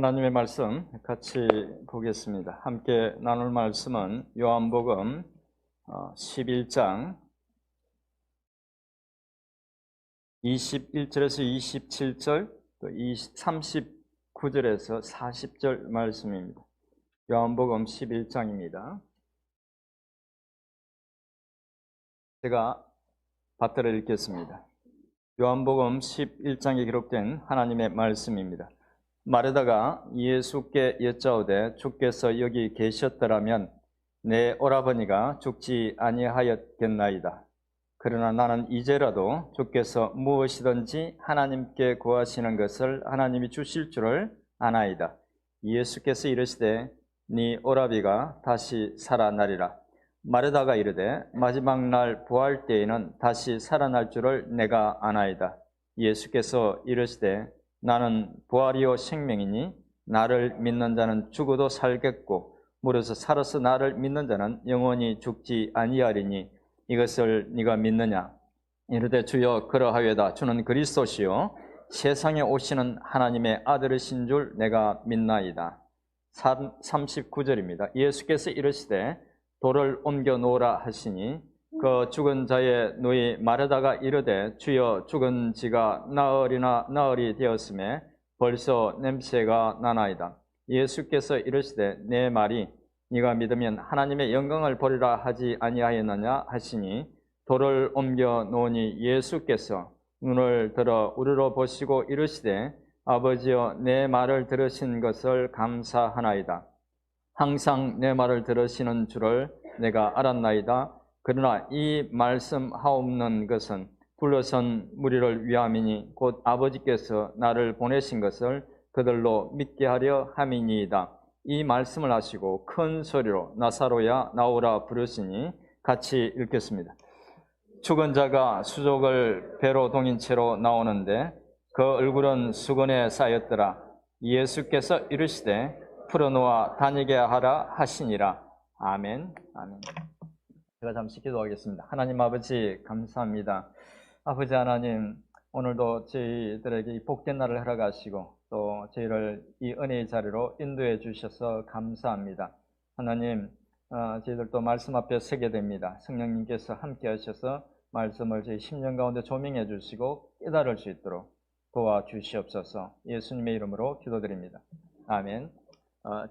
하나님의 말씀 같이 보겠습니다. 함께 나눌 말씀은 요한복음 11장 21절에서 27절, 또 39절에서 40절 말씀입니다. 요한복음 11장입니다. 제가 받들어 읽겠습니다. 요한복음 11장에 기록된 하나님의 말씀입니다. 마르다가 예수께 여짜오되 주께서 여기 계셨더라면 내 오라버니가 죽지 아니하였겠나이다. 그러나 나는 이제라도 주께서 무엇이든지 하나님께 구하시는 것을 하나님이 주실 줄을 아나이다. 예수께서 이르시되 네 오라비가 다시 살아나리라. 마르다가 이르되 마지막 날 부활 때에는 다시 살아날 줄을 내가 아나이다. 예수께서 이르시되 나는 부활이요 생명이니 나를 믿는 자는 죽어도 살겠고 무릇 살아서 나를 믿는 자는 영원히 죽지 아니하리니 이것을 네가 믿느냐? 이르되 주여 그러하여다. 주는 그리스도시요 세상에 오시는 하나님의 아들이신 줄 내가 믿나이다. 39절입니다. 예수께서 이르시되 돌을 옮겨 놓으라 하시니 그 죽은 자의 누이 마르다가 이르되 주여 죽은 지가 나흘이 되었음에 벌써 냄새가 나나이다. 예수께서 이르시되 내 말이 네가 믿으면 하나님의 영광을 보리라 하지 아니하였느냐 하시니 돌을 옮겨 놓으니 예수께서 눈을 들어 우러러 보시고 이르시되 아버지여 내 말을 들으신 것을 감사하나이다. 항상 내 말을 들으시는 줄을 내가 알았나이다. 그러나 이 말씀하옵는 것은 불러선 무리를 위함이니 곧 아버지께서 나를 보내신 것을 그들로 믿게 하려 함이니이다. 이 말씀을 하시고 큰 소리로 나사로야 나오라 부르시니 같이 읽겠습니다. 죽은 자가 수족을 배로 동인 채로 나오는데 그 얼굴은 수건에 쌓였더라. 예수께서 이르시되 풀어놓아 다니게 하라 하시니라. 아멘. 아멘. 제가 잠시 기도하겠습니다. 하나님 아버지 감사합니다. 아버지 하나님, 오늘도 저희들에게 이 복된 날을 허락하시고 또 저희를 이 은혜의 자리로 인도해 주셔서 감사합니다. 하나님, 저희들도 말씀 앞에 서게 됩니다. 성령님께서 함께 하셔서 말씀을 저희 심령 가운데 조명해 주시고 깨달을 수 있도록 도와주시옵소서. 예수님의 이름으로 기도드립니다. 아멘.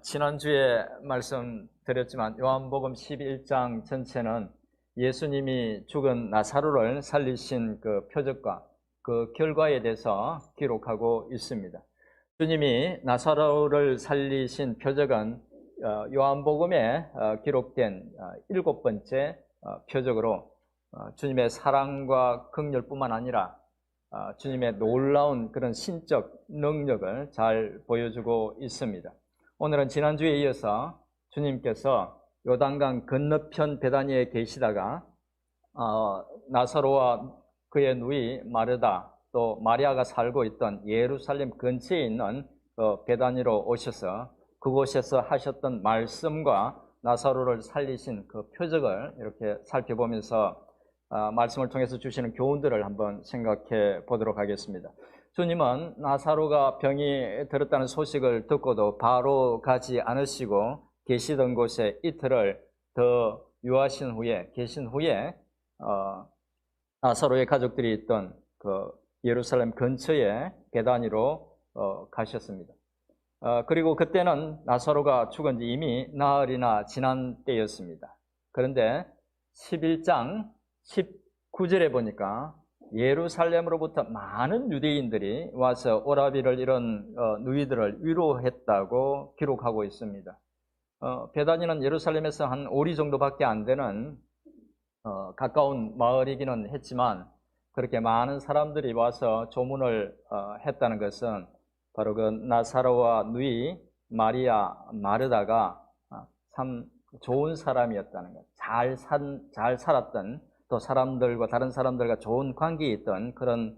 지난주에 말씀드렸지만 요한복음 11장 전체는 예수님이 죽은 나사로를 살리신 그 표적과 그 결과에 대해서 기록하고 있습니다. 주님이 나사로를 살리신 표적은 요한복음에 기록된 7번째 표적으로 주님의 사랑과 긍휼뿐만 아니라 주님의 놀라운 그런 신적 능력을 잘 보여주고 있습니다. 오늘은 지난주에 이어서 주님께서 요단강 건너편 베다니에 계시다가 나사로와 그의 누이 마르다 또 마리아가 살고 있던 예루살렘 근처에 있는 베다니로 오셔서 그곳에서 하셨던 말씀과 나사로를 살리신 그 표적을 이렇게 살펴보면서 말씀을 통해서 주시는 교훈들을 한번 생각해 보도록 하겠습니다. 주님은 나사로가 병이 들었다는 소식을 듣고도 바로 가지 않으시고 계시던 곳에 이틀을 더 계신 후에 나사로의 가족들이 있던 그 예루살렘 근처에 베다니로 가셨습니다. 그리고 그때는 나사로가 죽은 지 이미 나흘이나 지난 때였습니다. 그런데 11장 19절에 보니까 예루살렘으로부터 많은 유대인들이 와서 오라비를 잃은 누이들을 위로했다고 기록하고 있습니다. 베다니는 예루살렘에서 한 5리 정도밖에 안 되는 가까운 마을이기는 했지만 그렇게 많은 사람들이 와서 조문을 했다는 것은 바로 그 나사로와 누이 마리아 마르다가 참 좋은 사람이었다는 것, 잘 살았던 또 다른 사람들과 좋은 관계에 있던 그런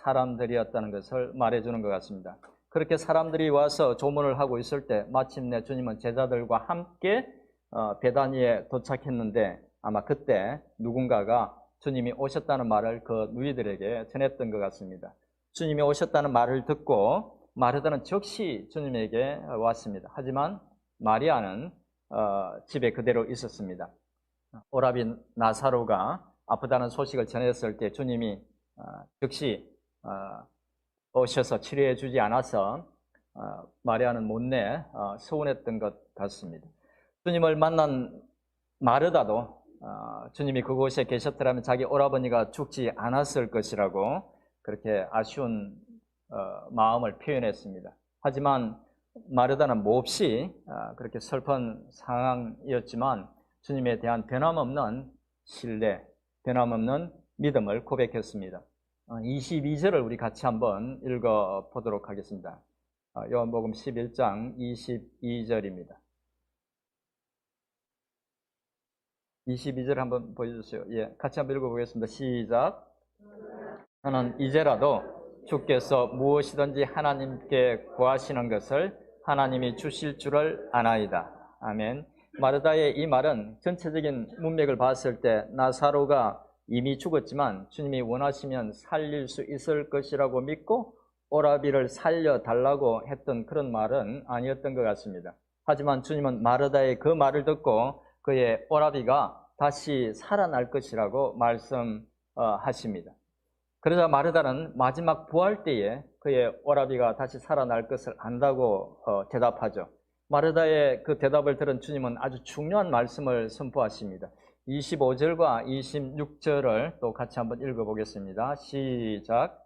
사람들이었다는 것을 말해주는 것 같습니다. 그렇게 사람들이 와서 조문을 하고 있을 때 마침내 주님은 제자들과 함께 베다니에 도착했는데 아마 그때 누군가가 주님이 오셨다는 말을 그 누이들에게 전했던 것 같습니다. 주님이 오셨다는 말을 듣고 마르다는 즉시 주님에게 왔습니다. 하지만 마리아는 집에 그대로 있었습니다. 오라비 나사로가 아프다는 소식을 전했을 때 주님이 즉시 오셔서 치료해 주지 않아서 마리아는 못내 서운했던 것 같습니다. 주님을 만난 마르다도 주님이 그곳에 계셨더라면 자기 오라버니가 죽지 않았을 것이라고 그렇게 아쉬운 마음을 표현했습니다. 하지만 마르다는 몹시 그렇게 슬픈 상황이었지만 주님에 대한 변함없는 신뢰, 변함없는 믿음을 고백했습니다. 22절을 우리 같이 한번 읽어보도록 하겠습니다. 요한복음 11장 22절입니다. 22절 한번 보여주세요. 예, 같이 한번 읽어보겠습니다. 시작. 저는 이제라도 주께서 무엇이든지 하나님께 구하시는 것을 하나님이 주실 줄을 아나이다. 아멘. 마르다의 이 말은 전체적인 문맥을 봤을 때 나사로가 이미 죽었지만 주님이 원하시면 살릴 수 있을 것이라고 믿고 오라비를 살려달라고 했던 그런 말은 아니었던 것 같습니다. 하지만 주님은 마르다의 그 말을 듣고 그의 오라비가 다시 살아날 것이라고 말씀하십니다. 그러자 마르다는 마지막 부활 때에 그의 오라비가 다시 살아날 것을 안다고 대답하죠. 마르다의 그 대답을 들은 주님은 아주 중요한 말씀을 선포하십니다. 25절과 26절을 또 같이 한번 읽어보겠습니다. 시작.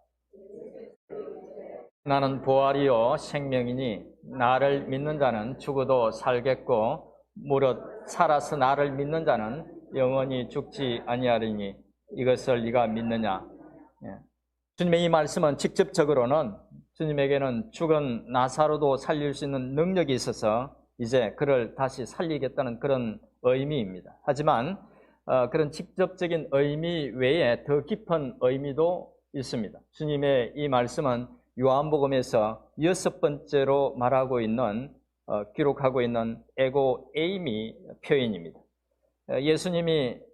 나는 부활이요 생명이니 나를 믿는 자는 죽어도 살겠고 무릇 살아서 나를 믿는 자는 영원히 죽지 아니하리니 이것을 네가 믿느냐. 주님의 이 말씀은 직접적으로는 주님에게는 죽은 나사로도 살릴 수 있는 능력이 있어서 이제 그를 다시 살리겠다는 그런 의미입니다. 하지만 그런 직접적인 의미 외에 더 깊은 의미도 있습니다. 주님의 이 말씀은 요한복음에서 6번째로 말하고 있는 기록하고 있는 에고 에이미 표현입니다. 예수님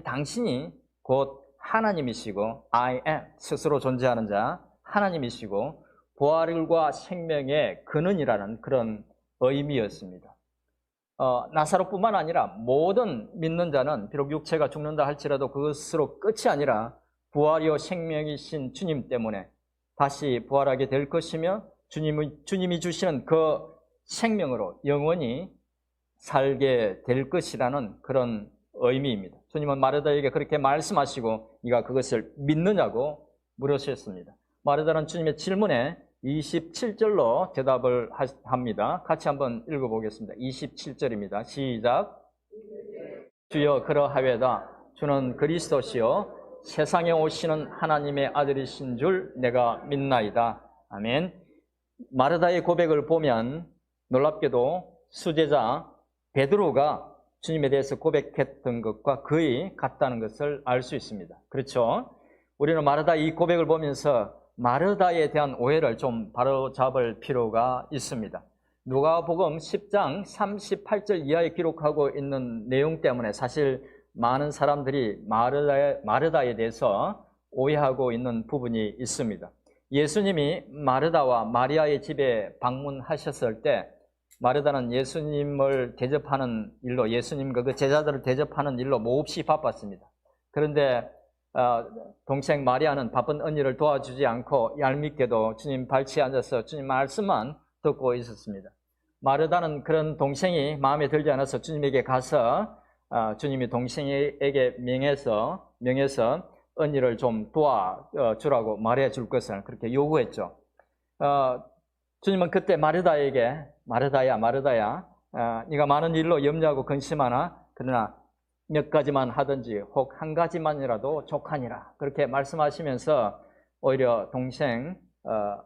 당신이 곧 하나님이시고 I am 스스로 존재하는 자 하나님이시고 부활과 생명의 근원이라는 그런 의미였습니다. 나사로뿐만 아니라 모든 믿는 자는 비록 육체가 죽는다 할지라도 그것으로 끝이 아니라 부활이요 생명이신 주님 때문에 다시 부활하게 될 것이며 주님이 주시는 그 생명으로 영원히 살게 될 것이라는 그런 의미입니다. 주님은 마르다에게 그렇게 말씀하시고 네가 그것을 믿느냐고 물으셨습니다. 마르다는 주님의 질문에 27절로 대답을 합니다. 같이 한번 읽어보겠습니다. 27절입니다. 시작. 주여 그러하외다. 주는 그리스도시요 세상에 오시는 하나님의 아들이신 줄 내가 믿나이다. 아멘. 마르다의 고백을 보면 놀랍게도 수제자 베드로가 주님에 대해서 고백했던 것과 거의 같다는 것을 알 수 있습니다. 그렇죠? 우리는 마르다 이 고백을 보면서 마르다에 대한 오해를 좀 바로잡을 필요가 있습니다. 누가복음 10장 38절 이하에 기록하고 있는 내용 때문에 사실 많은 사람들이 마르다에 대해서 오해하고 있는 부분이 있습니다. 예수님이 마르다와 마리아의 집에 방문하셨을 때 마르다는 예수님을 대접하는 일로 예수님과 그 제자들을 대접하는 일로 몹시 바빴습니다. 그런데 동생 마리아는 바쁜 언니를 도와주지 않고 얄밉게도 주님 발치에 앉아서 주님 말씀만 듣고 있었습니다. 마르다는 그런 동생이 마음에 들지 않아서 주님에게 가서 주님이 동생에게 명해서 언니를 좀 도와주라고 말해 줄 것을 그렇게 요구했죠. 주님은 그때 마르다에게 마르다야 네가 많은 일로 염려하고 근심하나 그러나 몇 가지만 하든지 혹 한 가지만이라도 족하니라 그렇게 말씀하시면서 오히려 동생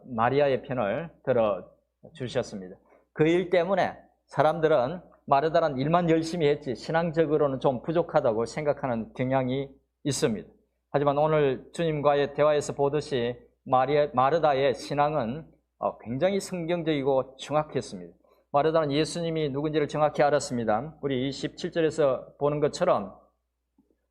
마리아의 편을 들어주셨습니다. 그 일 때문에 사람들은 마르다는 일만 열심히 했지 신앙적으로는 좀 부족하다고 생각하는 경향이 있습니다. 하지만 오늘 주님과의 대화에서 보듯이 마르다의 신앙은 굉장히 성경적이고 정확했습니다. 마르다는 예수님이 누군지를 정확히 알았습니다. 우리 27절에서 보는 것처럼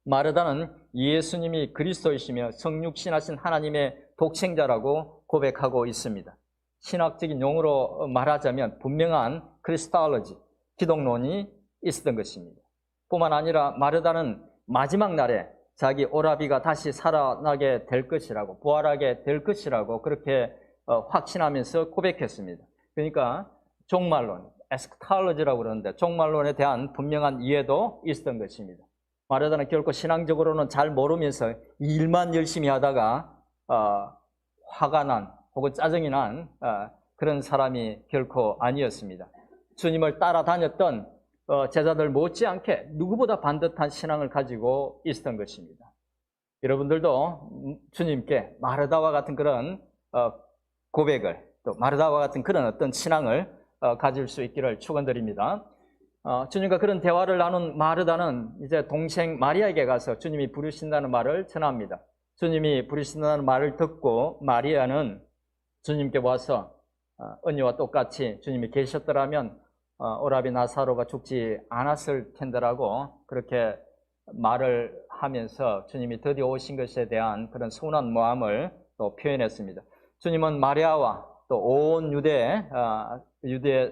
마르다는 예수님이 그리스도이시며 성육신하신 하나님의 독생자라고 고백하고 있습니다. 신학적인 용어로 말하자면 분명한 크리스탈로지, 기독론이 있었던 것입니다. 뿐만 아니라 마르다는 마지막 날에 자기 오라비가 다시 살아나게 될 것이라고, 부활하게 될 것이라고 그렇게 확신하면서 고백했습니다. 그러니까 종말론, 에스카톨로지라고 그러는데 종말론에 대한 분명한 이해도 있었던 것입니다. 마르다는 결코 신앙적으로는 잘 모르면서 일만 열심히 하다가 화가 난 혹은 짜증이 난 그런 사람이 결코 아니었습니다. 주님을 따라다녔던 제자들 못지않게 누구보다 반듯한 신앙을 가지고 있었던 것입니다. 여러분들도 주님께 마르다와 같은 그런 고백을, 또 마르다와 같은 그런 어떤 신앙을 가질 수 있기를 축원드립니다. 주님과 그런 대화를 나눈 마르다는 이제 동생 마리아에게 가서 주님이 부르신다는 말을 전합니다. 주님이 부르신다는 말을 듣고 마리아는 주님께 와서 언니와 똑같이 주님이 계셨더라면 오라비 나사로가 죽지 않았을 텐데라고 그렇게 말을 하면서 주님이 드디어 오신 것에 대한 그런 서운한 마음을 또 표현했습니다. 주님은 마리아와 또 온 유대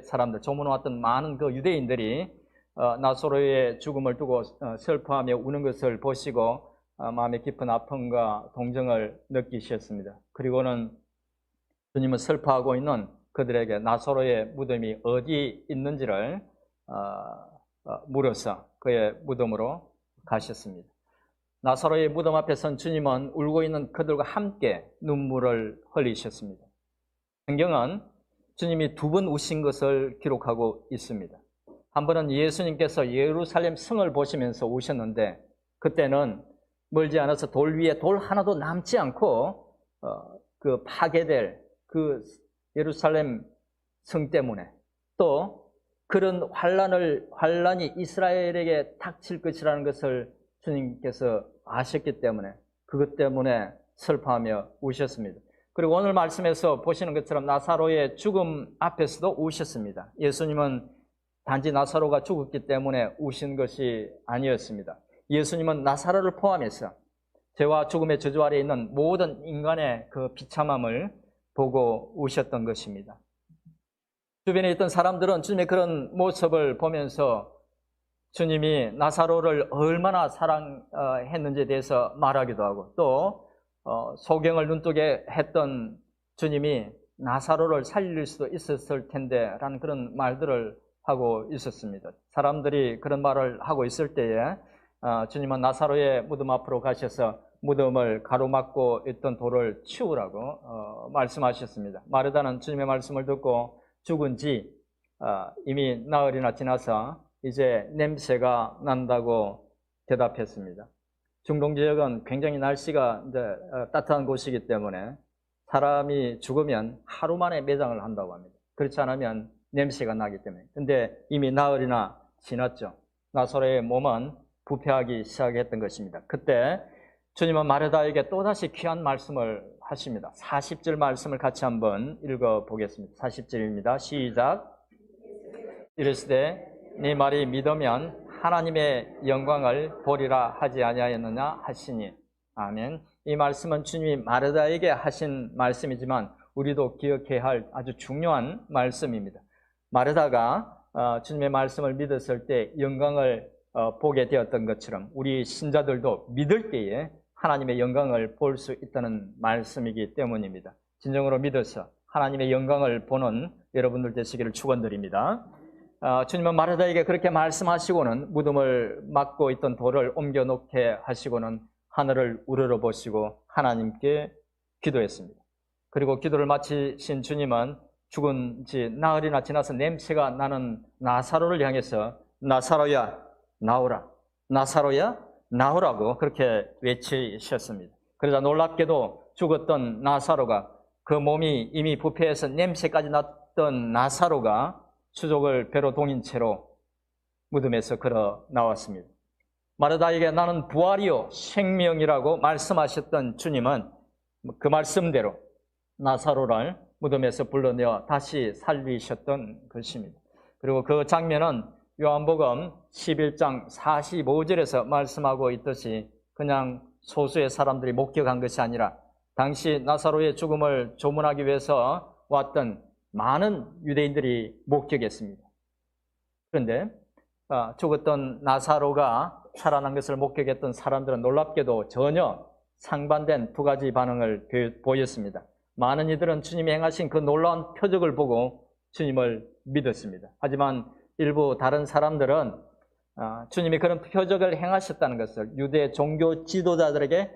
사람들, 조문에 왔던 많은 그 유대인들이 나사로의 죽음을 두고 슬퍼하며 우는 것을 보시고 마음의 깊은 아픔과 동정을 느끼셨습니다. 그리고는 주님은 슬퍼하고 있는 그들에게 나사로의 무덤이 어디 있는지를 물어서 그의 무덤으로 가셨습니다. 나사로의 무덤 앞에 선 주님은 울고 있는 그들과 함께 눈물을 흘리셨습니다. 성경은 주님이 2번 우신 것을 기록하고 있습니다. 한 번은 예수님께서 예루살렘 성을 보시면서 우셨는데 그때는 멀지 않아서 돌 위에 돌 하나도 남지 않고 그 파괴될 그 예루살렘 성 때문에 또 그런 환란이 이스라엘에게 닥칠 것이라는 것을 주님께서 아셨기 때문에 그것 때문에 슬퍼하며 우셨습니다. 그리고 오늘 말씀에서 보시는 것처럼 나사로의 죽음 앞에서도 우셨습니다. 예수님은 단지 나사로가 죽었기 때문에 우신 것이 아니었습니다. 예수님은 나사로를 포함해서 죄와 죽음의 저주 아래에 있는 모든 인간의 그 비참함을 보고 우셨던 것입니다. 주변에 있던 사람들은 주님의 그런 모습을 보면서 주님이 나사로를 얼마나 사랑했는지에 대해서 말하기도 하고 또 소경을 눈뜨게 했던 주님이 나사로를 살릴 수도 있었을 텐데 라는 그런 말들을 하고 있었습니다. 사람들이 그런 말을 하고 있을 때에 주님은 나사로의 무덤 앞으로 가셔서 무덤을 가로막고 있던 돌을 치우라고 말씀하셨습니다. 마르다는 주님의 말씀을 듣고 죽은 지 이미 나흘이나 지나서 이제 냄새가 난다고 대답했습니다. 중동 지역은 굉장히 날씨가 이제 따뜻한 곳이기 때문에 사람이 죽으면 하루 만에 매장을 한다고 합니다. 그렇지 않으면 냄새가 나기 때문에. 근데 이미 나흘이나 지났죠. 나사로의 몸은 부패하기 시작했던 것입니다. 그때 주님은 마르다에게 또다시 귀한 말씀을 하십니다. 40절 말씀을 같이 한번 읽어보겠습니다. 40절입니다. 시작. 이르시되 네 말이 믿으면 하나님의 영광을 보리라 하지 아니하였느냐 하시니. 아멘. 이 말씀은 주님이 마르다에게 하신 말씀이지만 우리도 기억해야 할 아주 중요한 말씀입니다. 마르다가 주님의 말씀을 믿었을 때 영광을 보게 되었던 것처럼 우리 신자들도 믿을 때에 하나님의 영광을 볼 수 있다는 말씀이기 때문입니다. 진정으로 믿어서 하나님의 영광을 보는 여러분들 되시기를 축원드립니다. 주님은 마르다에게 그렇게 말씀하시고는 무덤을 막고 있던 돌을 옮겨놓게 하시고는 하늘을 우러러보시고 하나님께 기도했습니다. 그리고 기도를 마치신 주님은 죽은 지 나흘이나 지나서 냄새가 나는 나사로를 향해서 나사로야 나오라, 나사로야 나오라고 그렇게 외치셨습니다. 그러자 놀랍게도 죽었던 나사로가 그 몸이 이미 부패해서 냄새까지 났던 나사로가 수족을 배로 동인 채로 무덤에서 걸어 나왔습니다. 마르다에게 나는 부활이요 생명이라고 말씀하셨던 주님은 그 말씀대로 나사로를 무덤에서 불러내어 다시 살리셨던 것입니다. 그리고 그 장면은 요한복음 11장 45절에서 말씀하고 있듯이 그냥 소수의 사람들이 목격한 것이 아니라 당시 나사로의 죽음을 조문하기 위해서 왔던 많은 유대인들이 목격했습니다. 그런데 죽었던 나사로가 살아난 것을 목격했던 사람들은 놀랍게도 전혀 상반된 두 가지 반응을 보였습니다. 많은 이들은 주님이 행하신 그 놀라운 표적을 보고 주님을 믿었습니다. 하지만 일부 다른 사람들은 주님이 그런 표적을 행하셨다는 것을 유대 종교 지도자들에게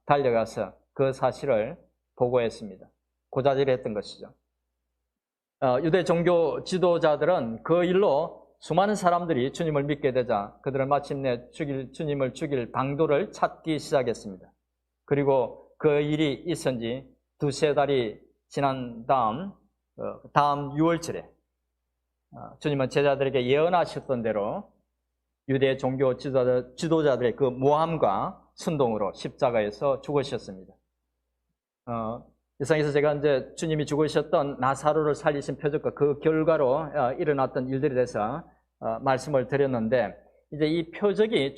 달려가서 그 사실을 보고했습니다. 고자질했던 것이죠. 유대 종교 지도자들은 그 일로 수많은 사람들이 주님을 믿게 되자 그들은 마침내 주님을 죽일 방도를 찾기 시작했습니다. 그리고 그 일이 있은 지 두세 달이 지난 다음 6월절에 주님은 제자들에게 예언하셨던 대로 유대 종교 지도자들의 그 모함과 순동으로 십자가에서 죽으셨습니다. 이상에서 제가 이제 주님이 죽으셨던 나사로를 살리신 표적과 그 결과로 일어났던 일들에 대해서 말씀을 드렸는데, 이제 이 표적이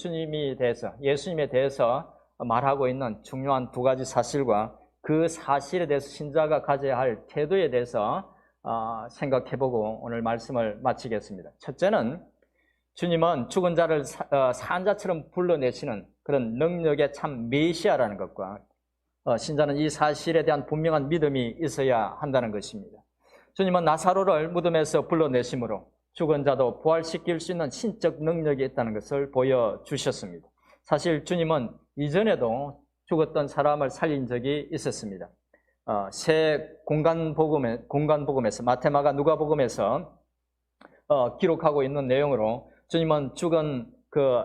예수님에 대해서 말하고 있는 중요한 두 가지 사실과 그 사실에 대해서 신자가 가져야 할 태도에 대해서 생각해보고 오늘 말씀을 마치겠습니다. 첫째는 주님은 죽은 자를 산 자처럼 불러내시는 그런 능력의 참 메시아라는 것과 신자는 이 사실에 대한 분명한 믿음이 있어야 한다는 것입니다. 주님은 나사로를 무덤에서 불러내심으로 죽은 자도 부활시킬 수 있는 신적 능력이 있다는 것을 보여주셨습니다. 사실 주님은 이전에도 죽었던 사람을 살린 적이 있었습니다. 새 공간복음에서 마태마가 누가복음에서 기록하고 있는 내용으로 주님은 죽은 그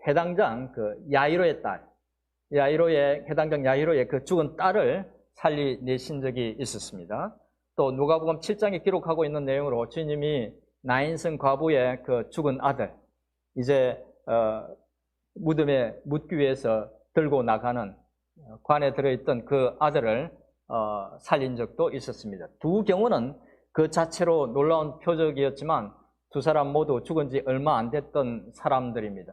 해당장 야이로의 딸, 해당장 야이로의 그 죽은 딸을 살리내신 적이 있었습니다. 또 누가복음 7장에 기록하고 있는 내용으로 주님이 나인성 과부의 그 죽은 아들, 이제 무덤에 묻기 위해서 들고 나가는 관에 들어있던 그 아들을 살린 적도 있었습니다. 두 경우는 그 자체로 놀라운 표적이었지만 두 사람 모두 죽은 지 얼마 안 됐던 사람들입니다.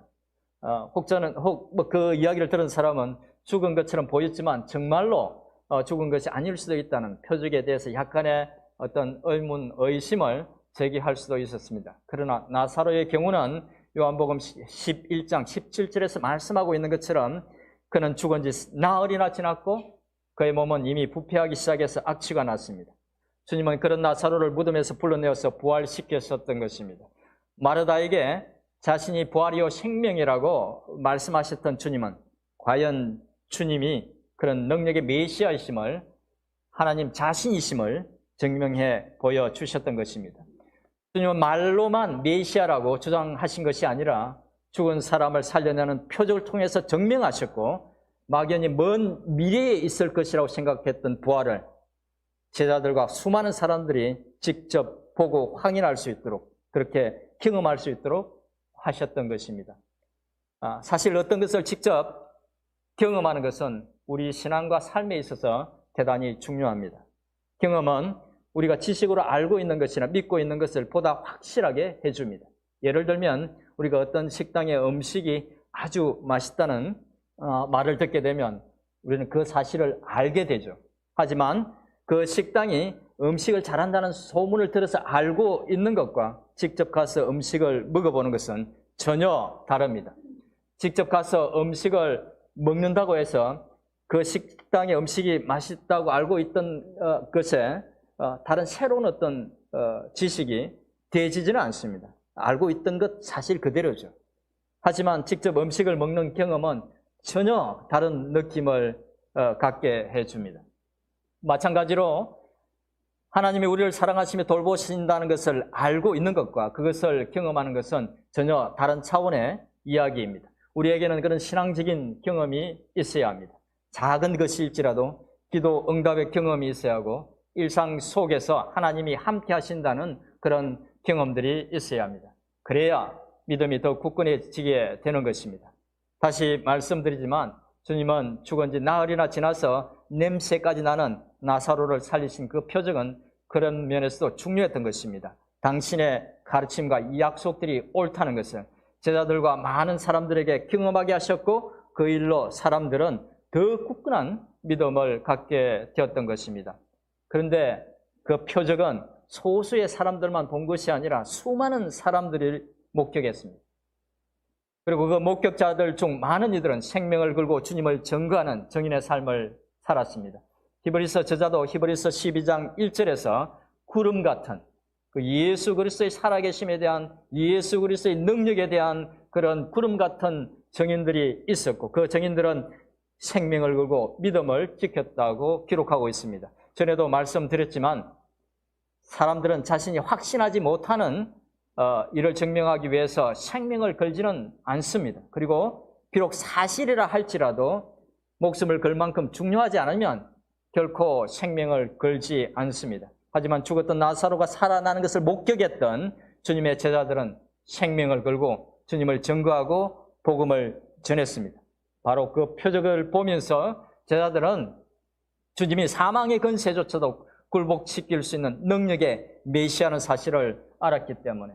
그 이야기를 들은 사람은 죽은 것처럼 보였지만 정말로 죽은 것이 아닐 수도 있다는 표적에 대해서 약간의 어떤 의심을 제기할 수도 있었습니다. 그러나 나사로의 경우는 요한복음 11장 17절에서 말씀하고 있는 것처럼 그는 죽은 지 나흘이나 지났고 그의 몸은 이미 부패하기 시작해서 악취가 났습니다. 주님은 그런 나사로를 무덤에서 불러내어서 부활시켰었던 것입니다. 마르다에게 자신이 부활이요 생명이라고 말씀하셨던 주님은 과연 주님이 그런 능력의 메시아이심을, 하나님 자신이심을 증명해 보여주셨던 것입니다. 주님은 말로만 메시아라고 주장하신 것이 아니라 죽은 사람을 살려내는 표적을 통해서 증명하셨고, 막연히 먼 미래에 있을 것이라고 생각했던 부활을 제자들과 수많은 사람들이 직접 보고 확인할 수 있도록, 그렇게 경험할 수 있도록 하셨던 것입니다. 사실 어떤 것을 직접 경험하는 것은 우리 신앙과 삶에 있어서 대단히 중요합니다. 경험은 우리가 지식으로 알고 있는 것이나 믿고 있는 것을 보다 확실하게 해줍니다. 예를 들면 우리가 어떤 식당의 음식이 아주 맛있다는 말을 듣게 되면 우리는 그 사실을 알게 되죠. 하지만 그 식당이 음식을 잘한다는 소문을 들어서 알고 있는 것과 직접 가서 음식을 먹어보는 것은 전혀 다릅니다. 직접 가서 음식을 먹는다고 해서 그 식당의 음식이 맛있다고 알고 있던 것에 다른 새로운 어떤 지식이 더해지지는 않습니다. 알고 있던 것 사실 그대로죠. 하지만 직접 음식을 먹는 경험은 전혀 다른 느낌을 갖게 해줍니다. 마찬가지로 하나님이 우리를 사랑하시며 돌보신다는 것을 알고 있는 것과 그것을 경험하는 것은 전혀 다른 차원의 이야기입니다. 우리에게는 그런 신앙적인 경험이 있어야 합니다. 작은 것일지라도 기도 응답의 경험이 있어야 하고 일상 속에서 하나님이 함께 하신다는 그런 경험들이 있어야 합니다. 그래야 믿음이 더 굳건해지게 되는 것입니다. 다시 말씀드리지만 주님은 죽은 지 나흘이나 지나서 냄새까지 나는 나사로를 살리신 그 표적은 그런 면에서도 중요했던 것입니다. 당신의 가르침과 이 약속들이 옳다는 것을 제자들과 많은 사람들에게 경험하게 하셨고 그 일로 사람들은 더 굳건한 믿음을 갖게 되었던 것입니다. 그런데 그 표적은 소수의 사람들만 본 것이 아니라 수많은 사람들이 목격했습니다. 그리고 그 목격자들 중 많은 이들은 생명을 걸고 주님을 증거하는 정인의 삶을 살았습니다. 히브리서 저자도 히브리서 12장 1절에서 구름 같은 그 예수 그리스도의 살아계심에 대한, 예수 그리스도의 능력에 대한 그런 구름 같은 증인들이 있었고, 그 증인들은 생명을 걸고 믿음을 지켰다고 기록하고 있습니다. 전에도 말씀드렸지만 사람들은 자신이 확신하지 못하는 이를 증명하기 위해서 생명을 걸지는 않습니다. 그리고 비록 사실이라 할지라도 목숨을 걸 만큼 중요하지 않으면 결코 생명을 걸지 않습니다. 하지만 죽었던 나사로가 살아나는 것을 목격했던 주님의 제자들은 생명을 걸고 주님을 증거하고 복음을 전했습니다. 바로 그 표적을 보면서 제자들은 주님이 사망의 권세조차도 굴복시킬 수 있는 능력의 메시아는 사실을 알았기 때문에,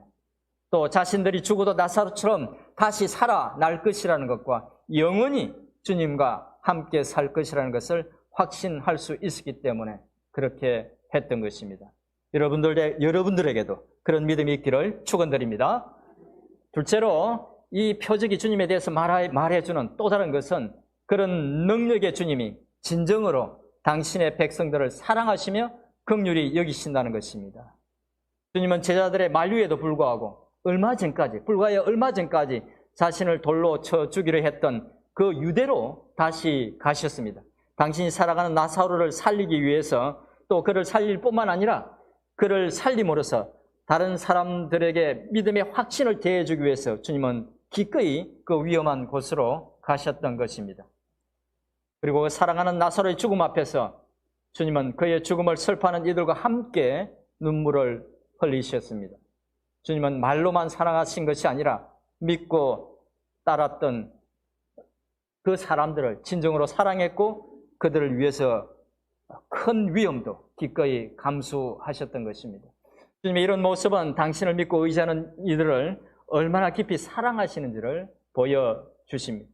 또 자신들이 죽어도 나사로처럼 다시 살아날 것이라는 것과 영원히 주님과 함께 살 것이라는 것을 확신할 수 있었기 때문에 그렇게 했던 것입니다. 여러분들에게도 그런 믿음이 있기를 축원드립니다. 둘째로 이 표적이 주님에 대해서 말해주는 또 다른 것은 그런 능력의 주님이 진정으로 당신의 백성들을 사랑하시며 긍휼히 여기신다는 것입니다. 주님은 제자들의 만류에도 불구하고 불과하여 얼마 전까지 자신을 돌로 쳐 죽이려 했던 그 유대로 다시 가셨습니다. 당신이 살아가는 나사로를 살리기 위해서, 또 그를 살릴 뿐만 아니라 그를 살림으로써 다른 사람들에게 믿음의 확신을 대해주기 위해서 주님은 기꺼이 그 위험한 곳으로 가셨던 것입니다. 그리고 사랑하는 나사로의 죽음 앞에서 주님은 그의 죽음을 슬퍼하는 이들과 함께 눈물을 흘리셨습니다. 주님은 말로만 사랑하신 것이 아니라 믿고 따랐던 그 사람들을 진정으로 사랑했고 그들을 위해서 큰 위험도 기꺼이 감수하셨던 것입니다. 주님의 이런 모습은 당신을 믿고 의지하는 이들을 얼마나 깊이 사랑하시는지를 보여주십니다.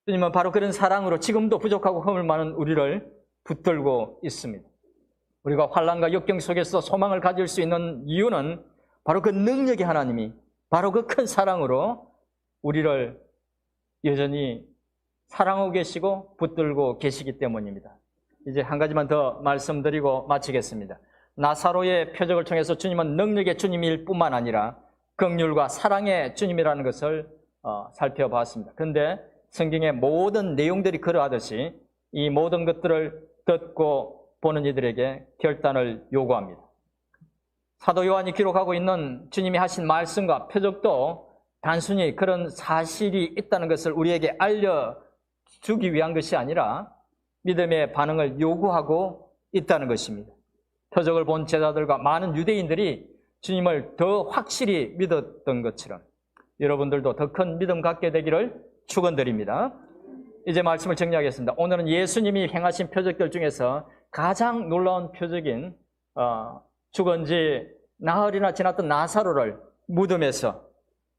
주님은 바로 그런 사랑으로 지금도 부족하고 허물 많은 우리를 붙들고 있습니다. 우리가 환난과 역경 속에서 소망을 가질 수 있는 이유는 바로 그 능력의 하나님이 바로 그 큰 사랑으로 우리를 여전히 사랑하고 계시고 붙들고 계시기 때문입니다. 이제 한 가지만 더 말씀드리고 마치겠습니다. 나사로의 표적을 통해서 주님은 능력의 주님일 뿐만 아니라 긍휼과 사랑의 주님이라는 것을 살펴봤습니다. 그런데 성경의 모든 내용들이 그러하듯이 이 모든 것들을 듣고 보는 이들에게 결단을 요구합니다. 사도 요한이 기록하고 있는 주님이 하신 말씀과 표적도 단순히 그런 사실이 있다는 것을 우리에게 알려주기 위한 것이 아니라 믿음의 반응을 요구하고 있다는 것입니다. 표적을 본 제자들과 많은 유대인들이 주님을 더 확실히 믿었던 것처럼 여러분들도 더 큰 믿음 갖게 되기를 축원드립니다. 이제 말씀을 정리하겠습니다. 오늘은 예수님이 행하신 표적들 중에서 가장 놀라운 표적인 죽은 지 나흘이나 지났던 나사로를 무덤에서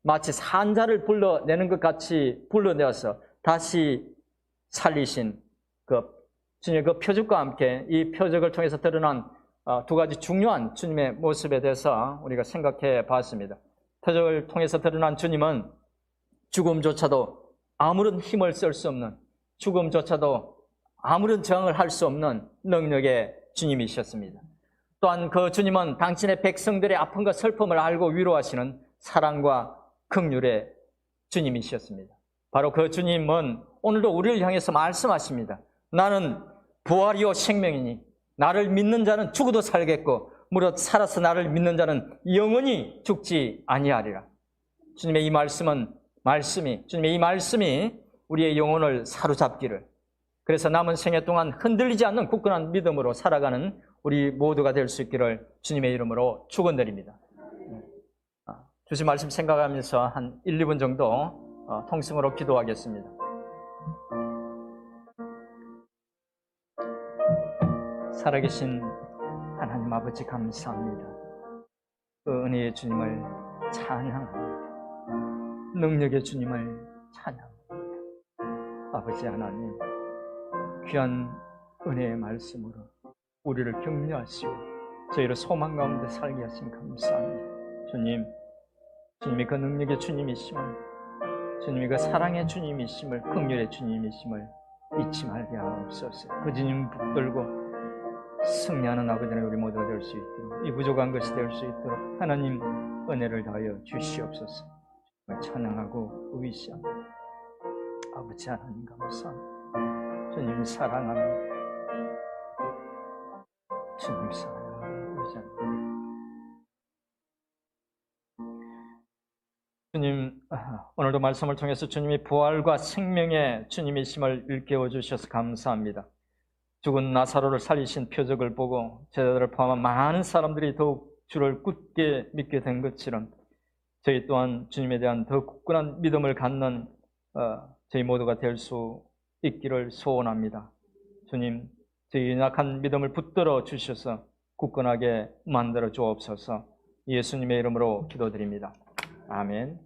마치 산자를 불러내는 것 같이 불러내어서 다시 살리신 그 주님의 그 표적과 함께 이 표적을 통해서 드러난 두 가지 중요한 주님의 모습에 대해서 우리가 생각해 봤습니다. 표적을 통해서 드러난 주님은 죽음조차도 아무런 힘을 쓸 수 없는, 죽음조차도 아무런 저항을 할 수 없는 능력의 주님이셨습니다. 또한 그 주님은 당신의 백성들의 아픔과 슬픔을 알고 위로하시는 사랑과 긍휼의 주님이셨습니다. 바로 그 주님은 오늘도 우리를 향해서 말씀하십니다. 나는 부활이요 생명이니 나를 믿는 자는 죽어도 살겠고 무릇 살아서 나를 믿는 자는 영원히 죽지 아니하리라. 주님의 이 말씀이 우리의 영혼을 사로잡기를, 그래서 남은 생애 동안 흔들리지 않는 굳건한 믿음으로 살아가는 우리 모두가 될 수 있기를 주님의 이름으로 축원드립니다. 주신 말씀 생각하면서 한 1, 2분 정도 통성으로 기도하겠습니다. 살아계신 하나님 아버지 감사합니다. 그 은혜의 주님을 찬양합니다. 능력의 주님을 찬양합니다. 아버지 하나님, 귀한 은혜의 말씀으로 우리를 격려하시고 저희를 소망 가운데 살게 하신 감사합니다. 주님, 주님이 그 능력의 주님이심을, 주님이 그 사랑의 주님이심을, 긍휼의 주님이심을 잊지 말게 하옵소서. 그 주님 붙들고 승리하는 아버지는 우리 모두가 될 수 있도록, 이 부족한 것이 될 수 있도록 하나님 은혜를 다하여 주시옵소서. 찬양하고 의시합니다. 아버지 하나님 감사합니다. 주님 사랑합니다. 주님 사랑합니다. 의지합니다. 주님, 오늘도 말씀을 통해서 주님이 부활과 생명의 주님이심을 일깨워 주셔서 감사합니다. 죽은 나사로를 살리신 표적을 보고 제자들을 포함한 많은 사람들이 더욱 주를 굳게 믿게 된 것처럼 저희 또한 주님에 대한 더 굳건한 믿음을 갖는 저희 모두가 될 수 있기를 소원합니다. 주님, 저희 약한 믿음을 붙들어 주셔서 굳건하게 만들어 주옵소서. 예수님의 이름으로 기도드립니다. 아멘.